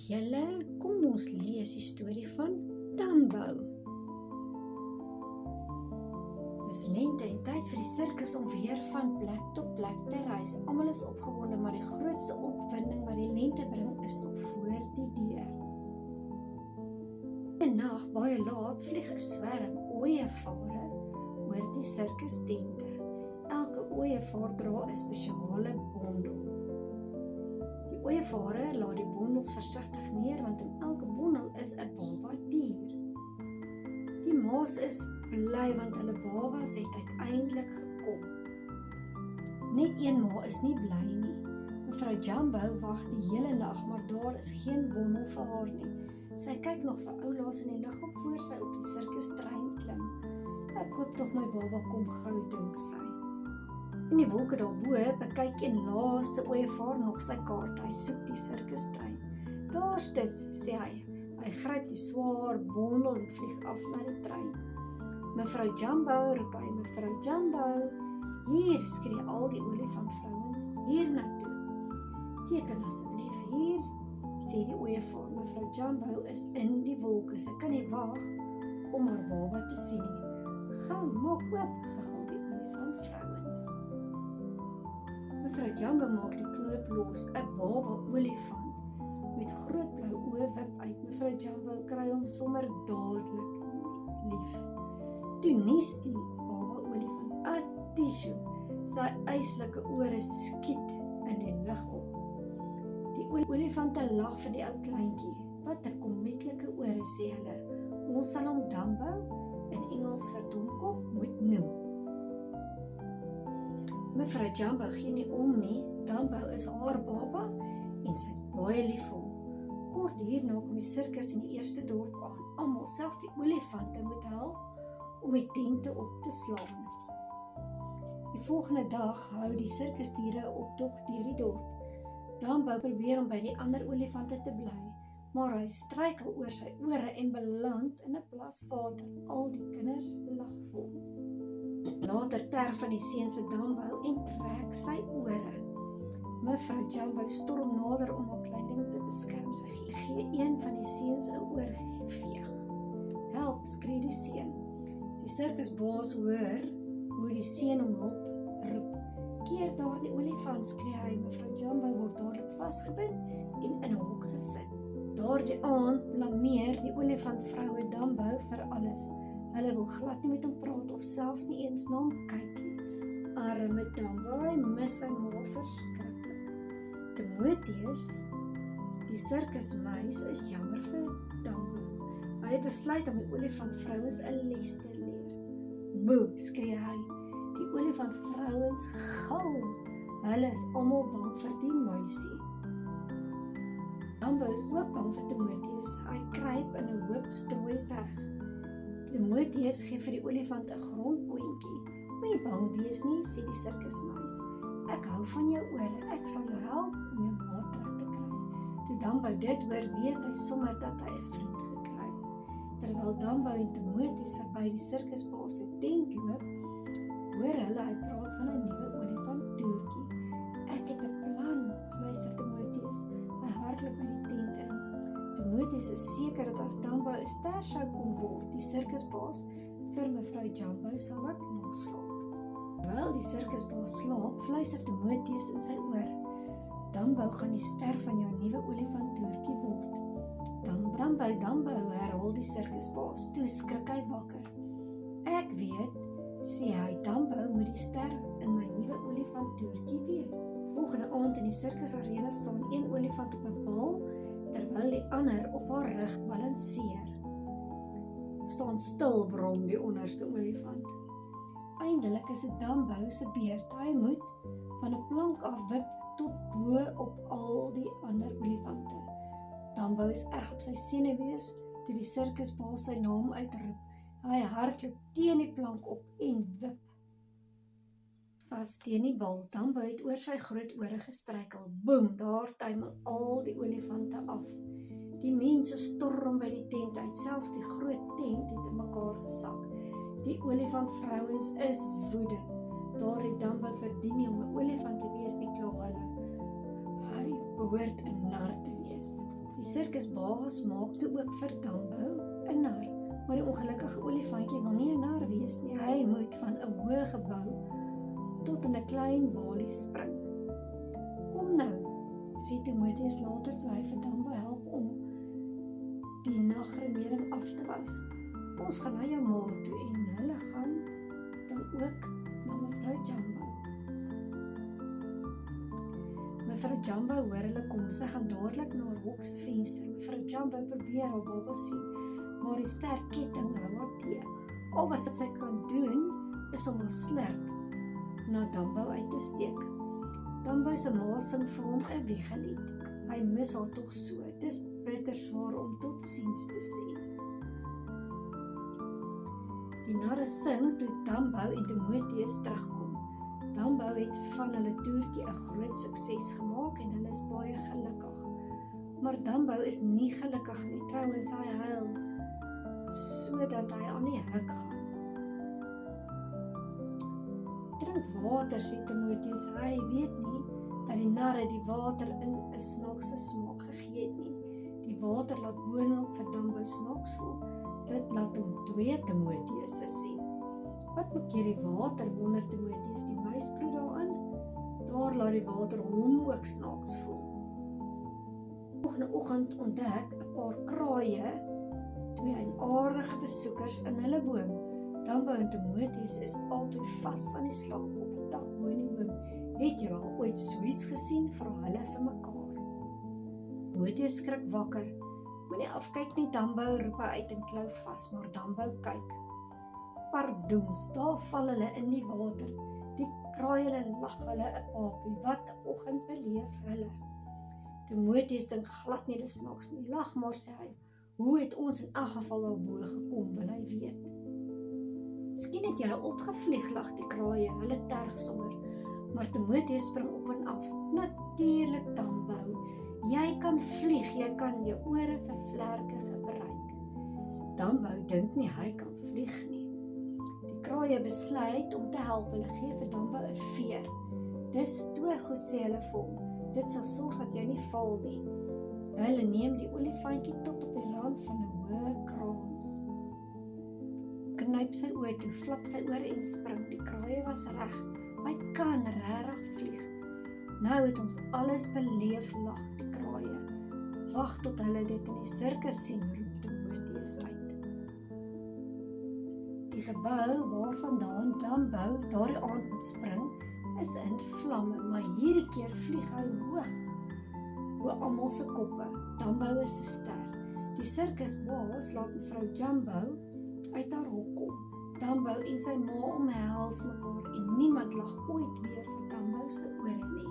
julle, kom ons lees die storie van Dumbo. Dis lente en tyd vir die sirkus om weer van plek tot plek te reis. Almal is opgewonde, maar die grootste opwinding wat die lente bring is nog voor die deur. 'n Nag, baie laat, vlieg 'n swerm ooievare oor die sirkustente. Elke ooievaar dra 'n spesiale bondel. Die ooievare laat die bondels versigtig neer, want in elke bondel is 'n baba dier. Die ma's is bly want hulle babas het uiteindelik gekom. Net een ma is nie bly nie. Mevrou Jumbo wag die hele nag, maar daar is geen bondel vir haar nie. Sy kyk nog vir oulaas in die lug op voor sy op die sirkustrein klim. Ek hoop tog my baba kom gou, dink sy. In die wolke daarbo bekyk een laaste ooievaar nog sy kaart. Hy soek die sirkustrein. Daar's dit, sê hy. Hy gryp die swaar bondel en vlieg af na die trein. Mevrou Jumbo, roep hy, Mevrou Jumbo. Hier, skree al die olifantvrouens, hier na toe. Teken asseblief hier, sê die ooievaar. Mevrou Jumbo is in die wolke. Sy kan nie wag om haar baba te sien nie. Gou, maak oop, gegil die olifantvrouens. Mevrou Jumbo maak die knoop los. 'n baba olifant met groot blou oë wip uit. Mevrou Jumbo kry hom sommer dadelik lief. Toe nies die baba olifant, Atisho, sy eislike ore skiet in die lug op. Die olifante lag vir die ou kleintjie. Wat 'n komieklike ore, sê hulle. Ons sal hom Dumbo, in Engels vir domkop, moet noem. Mevrou Jumbo gee nie om nie. Dumbo is haar baba en sy is baie lief vir hom. Kort hierna kom die sirkus in die eerste dorp aan. Almal, selfs die olifante, moet help om die tente op te slaan. Die volgende dag hou die sirkusdiere 'n optog deur die dorp. Dumbo probeer om by die ander olifante te bly, maar hy struikel oor sy ore en beland in 'n plas water. Al die kinders lag vir hom. Later terg van die seuns vir Dumbo en trek sy ore. Mevrou Jumbo storm nader om haar klein ding te beskerm. Sy gee een van die seuns 'n oorveeg. Help, skree die seun. Die sirkusbaas hoor hoe die seun om hulp roep. Keer daardie olifant, skree hy. Mevrou Jumbo word dadelik vasgebind en in 'n hok gesit. Daardie aand blameer die olifantvroue Dumbo vir alles. Hulle wil glad nie met hom praat of selfs nie eens na hom kyk nie. Arme Dumbo, hy mis sy ma verskriklik. Timotheus, die sirkusmuis, is jammer vir Dumbo. Hy besluit om die olifantvrouens 'n les te leer. Boe, skree hy. Die olifantvrouens gil. Hulle is almal bang vir die muisie. Dumbo is ook bang vir Timotheus. Hy kruip in 'n hoop strooi weg. Timotheus gee vir die olifant 'n grondpoontjie. Moenie bang wees nie, sê die sirkusmuis. Ek hou van jou ore. Ek sal jou help om jou ma terug te kry. Toe Dumbo dit hoor, weet hy sommer dat hy 'n vriend gekry het. Terwyl Dumbo en Timotheus verby die sirkusbaas se tent loop, hoor hulle hy praat van 'n nuwe olifanttoertjie. Ek het 'n plan, fluister Timotheus. Hy hardloop by die tent in. Timotheus is seker dat as Dumbo 'n ster sou kon word, die sirkusbaas vir Mevrou Jumbo sal laat loslaat. Terwyl die sirkusbaas slaap, fluister Timotheus in sy oor. Dumbo gaan die ster van jou nuwe olifanttoertjie word. Dumbo, herhaal die sirkusbaas. Toe skrik hy wakker. Ek weet, sê hy, Dumbo moet die ster in my nuwe olifanttoertjie wees. Volgende aand in die sirkusarena staan een olifant op 'n bal, terwyl die ander op haar rug balanseer. Staan stil, brom die onderste olifant. Eindelik is dit Dumbo se beurt. Hy moet van 'n plank af wip tot bo op al die ander olifante. Dumbo is erg op sy senuwees toe die sirkusbaas sy naam uitroep. Hy hardloop teen die plank op en wip vas teen die bal. Dumbo het oor sy groot ore gestruikel. Boem, daar tuimel al die olifante af. Die mense storm by die tent uit. Selfs die groot tent het in mekaar gesak. Die olifantvrouens is woedend. Daar het Dumbo verdien nie om 'n olifant te wees nie, kla hulle. Hy behoort 'n nar te wees. Die sirkusbaas maak toe ook vir Dumbo 'n nar, maar die ongelukkige olifantjie wil nie 'n nar wees nie. Hy moet van 'n hoë gebou tot in 'n klein balie spring. Kom nou, sê Timoteus later toe hy vir Dumbo help om die nagremering af te was. Ons gaan na jou ma toe en hulle gaan dan ook na mevrou Jumbo. Mevrou Jumbo hoor hulle kom, sy gaan dadelik na haar hok se venster. Mevrou Jumbo probeer haar baba sien, maar die sterk ketting hou haar teë. Al wat sy kan doen, is om haar slurp na Dumbo uit te steek. Dumbo se ma sing vir hom 'n wiegelied. Hy mis haar tog so. Dis bitter swaar om totsiens te sê. Die narre sing toe Dumbo en Timoteus terugkom. Dumbo het van hulle toertjie 'n groot sukses gemaak en hulle is baie gelukkig. Maar Dumbo is nie gelukkig nie. Trouwens, hy huil sodat hy aan die hek gaan. Drink water, sê Timoteus. Hy weet nie dat die narre die water in 'n snaakse smaak gegee het nie. Die water laat boonop vir Dumbo snaaks voel. Dit laat hom 2 Timoteus sien. Wat maak hierdie water, wonder Timoteus. Die muis proe daarin. Daar laat die water hom ook snaaks voel. Volgende oggend ontdek 'n paar kraaie 2 aardige besoekers in hulle boom. Dumbo en Timoteus is altyd vas aan die slaap op 'n tak bo in die boom. Het jy al ooit so iets gesien? Vra hulle vir mekaar. Timoteus skrik wakker. Moenie afkyk nie, Dumbo, roep hy uit en klou vas, maar Dumbo kyk. Pardoens, daar val hulle in die water. Die kraaie lag hulle 'n papie. Wat 'n oggend beleef hulle. Timoteus dink glad nie dis snaaks nie. Lag maar, sê hy. Hoe het ons in elk geval daarbo gekom, wil hy weet. Miskien het julle opgevlieg, lag die kraaie. Hulle terg sommer. Maar Timoteus spring op en af. Natuurlik, Dumbo. Jy kan vlieg, jy kan jou ore vir vlerke gebruik. Dumbo dink nie hy kan vlieg nie. Die kraaie besluit om te help. Hulle gee vir Dumbo 'n veer. Dis stoorgoed, sê hulle vir hom. Dit sal sorg dat jy nie val nie. Hulle neem die olifantjie tot op die rand van 'n hoë kraans. Knyp sy oë toe, flap sy ore en spring. Die kraaie was reg. Hy kan regtig vlieg. Nou het ons alles beleef, lag die kraaie. Wag tot hulle dit in die sirkus sien, roep Timoteus uit. Die gebou waarvandaan Dumbo daardie aand moet spring, is in vlamme, maar hierdie keer vlieg hy hoog bo almal se koppe. Dumbo is 'n ster. Die sirkusbaas laat mevrou Jumbo uit haar hok kom. Dumbo en sy ma omhels mekaar en niemand lag ooit weer vir Dumbo se ore nie.